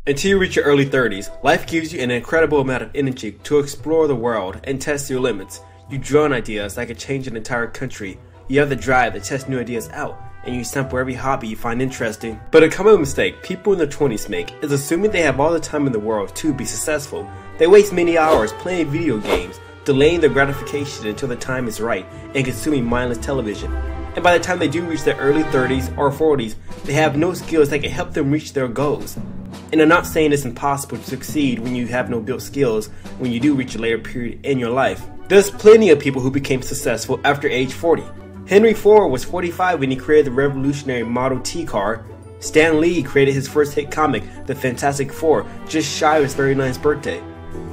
Until you reach your early 30s, life gives you an incredible amount of energy to explore the world and test your limits. You draw on ideas that could change an entire country. You have the drive to test new ideas out, and you sample every hobby you find interesting. But a common mistake people in their 20s make is assuming they have all the time in the world to be successful. They waste many hours playing video games, delaying their gratification until the time is right, and consuming mindless television. And by the time they do reach their early 30s or 40s, they have no skills that can help them reach their goals. And I'm not saying it's impossible to succeed when you have no built skills when you do reach a later period in your life. There's plenty of people who became successful after age 40. Henry Ford was 45 when he created the revolutionary Model T car. Stan Lee created his first hit comic, The Fantastic Four, just shy of his 39th birthday.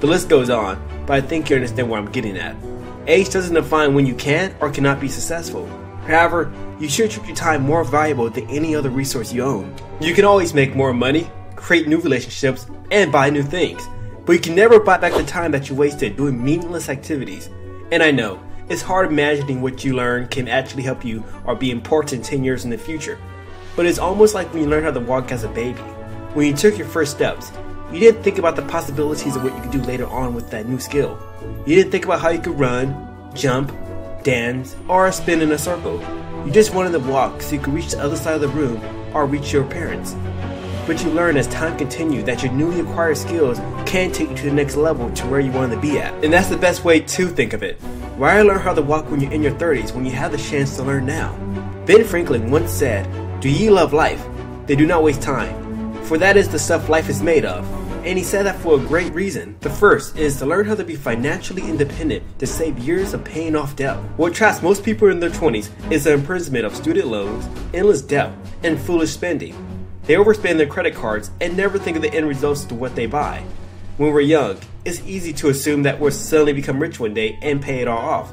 The list goes on, but I think you understand what I'm getting at. Age doesn't define when you can or cannot be successful. However, you should treat your time more valuable than any other resource you own. You can always make more money, create new relationships, and buy new things, but you can never buy back the time that you wasted doing meaningless activities. And I know, it's hard imagining what you learn can actually help you or be important 10 years in the future, but it's almost like when you learn how to walk as a baby. When you took your first steps, you didn't think about the possibilities of what you could do later on with that new skill. You didn't think about how you could run, jump, dance, or spin in a circle. You just wanted to walk so you could reach the other side of the room or reach your parents. But you learn as time continues that your newly acquired skills can take you to the next level to where you want to be at. And that's the best way to think of it. Why learn how to walk when you're in your 30s when you have the chance to learn now? Ben Franklin once said, "Do ye love life? Then do not waste time, for that is the stuff life is made of." And he said that for a great reason. The first is to learn how to be financially independent to save years of paying off debt. What traps most people in their 20s is the imprisonment of student loans, endless debt, and foolish spending. They overspend their credit cards and never think of the end results to what they buy. When we're young, it's easy to assume that we'll suddenly become rich one day and pay it all off.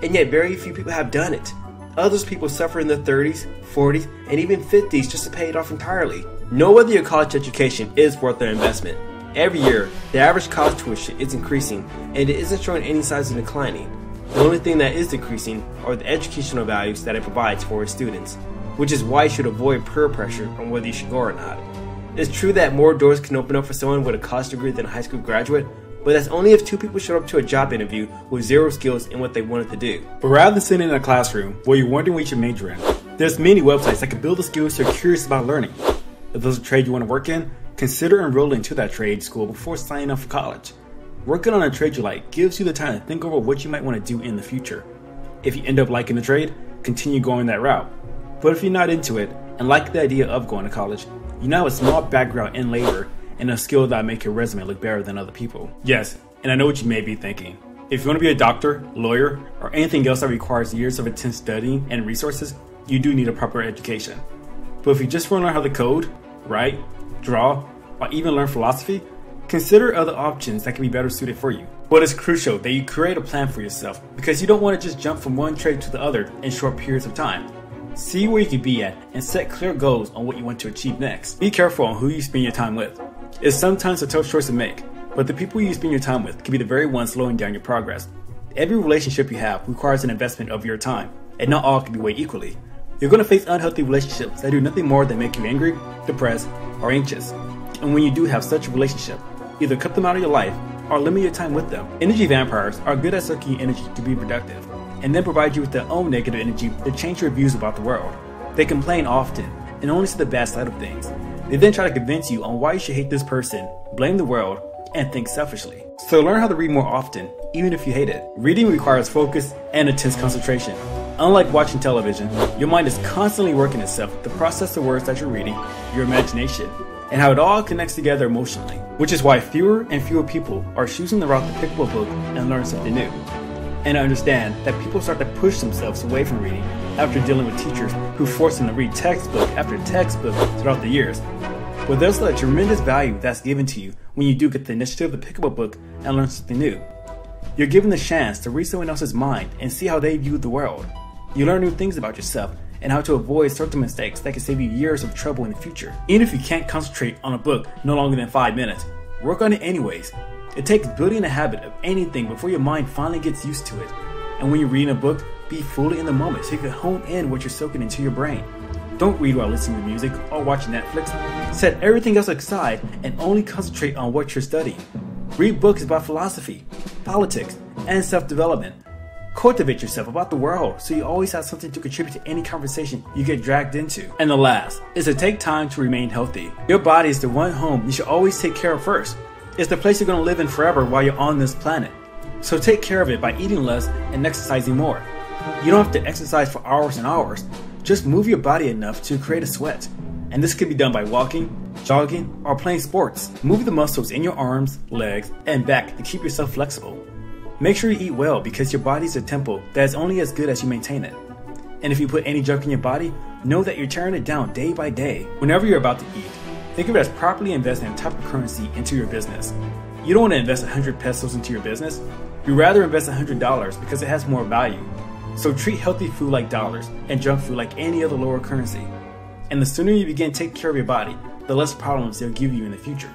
And yet very few people have done it. Others people suffer in their 30s, 40s, and even 50s just to pay it off entirely. Know whether your college education is worth their investment. Every year, the average college tuition is increasing, and it isn't showing any signs of declining. The only thing that is decreasing are the educational values that it provides for its students, which is why you should avoid peer pressure on whether you should go or not. It's true that more doors can open up for someone with a college degree than a high school graduate, but that's only if 2 people show up to a job interview with 0 skills in what they wanted to do. But rather than sitting in a classroom where you're wondering what you should major in, there's many websites that can build the skills you're curious about learning. If there's a trade you want to work in, consider enrolling to that trade school before signing up for college. Working on a trade you like gives you the time to think over what you might want to do in the future. If you end up liking the trade, continue going that route. But if you're not into it and like the idea of going to college, you now have a small background in labor and a skill that make your resume look better than other people. Yes, and I know what you may be thinking. If you want to be a doctor, lawyer, or anything else that requires years of intense studying and resources, you do need a proper education. But if you just want to learn how to code, write, draw, or even learn philosophy, consider other options that can be better suited for you. But it's crucial that you create a plan for yourself because you don't want to just jump from one trade to the other in short periods of time. See where you can be at and set clear goals on what you want to achieve next. Be careful on who you spend your time with. It's sometimes a tough choice to make, but the people you spend your time with can be the very ones slowing down your progress. Every relationship you have requires an investment of your time, and not all can be weighed equally. You're going to face unhealthy relationships that do nothing more than make you angry, depressed, or anxious. And when you do have such a relationship, either cut them out of your life or limit your time with them. Energy vampires are good at sucking your energy to be productive, and then provide you with their own negative energy to change your views about the world. They complain often and only see the bad side of things. They then try to convince you on why you should hate this person, blame the world, and think selfishly. So learn how to read more often, even if you hate it. Reading requires focus and intense concentration. Unlike watching television, your mind is constantly working itself to process the words that you're reading, your imagination, and how it all connects together emotionally. Which is why fewer and fewer people are choosing the route to pick up a book and learn something new. And I understand that people start to push themselves away from reading after dealing with teachers who force them to read textbook after textbook throughout the years. But there's a tremendous value that's given to you when you do get the initiative to pick up a book and learn something new. You're given the chance to read someone else's mind and see how they view the world. You learn new things about yourself and how to avoid certain mistakes that can save you years of trouble in the future. Even if you can't concentrate on a book no longer than 5 minutes, work on it anyways. It takes building a habit of anything before your mind finally gets used to it. And when you're reading a book, be fully in the moment so you can hone in what you're soaking into your brain. Don't read while listening to music or watch Netflix. Set everything else aside and only concentrate on what you're studying. Read books about philosophy, politics, and self-development. Cultivate yourself about the world so you always have something to contribute to any conversation you get dragged into. And the last is to take time to remain healthy. Your body is the one home you should always take care of first. It's the place you're going to live in forever while you're on this planet. So take care of it by eating less and exercising more. You don't have to exercise for hours and hours. Just move your body enough to create a sweat. And this can be done by walking, jogging, or playing sports. Move the muscles in your arms, legs, and back to keep yourself flexible. Make sure you eat well because your body is a temple that is only as good as you maintain it. And if you put any junk in your body, know that you're tearing it down day by day. Whenever you're about to eat, think of it as properly investing a type of currency into your business. You don't want to invest 100 pesos into your business. You'd rather invest $100 because it has more value. So treat healthy food like dollars and junk food like any other lower currency. And the sooner you begin taking care of your body, the less problems they'll give you in the future.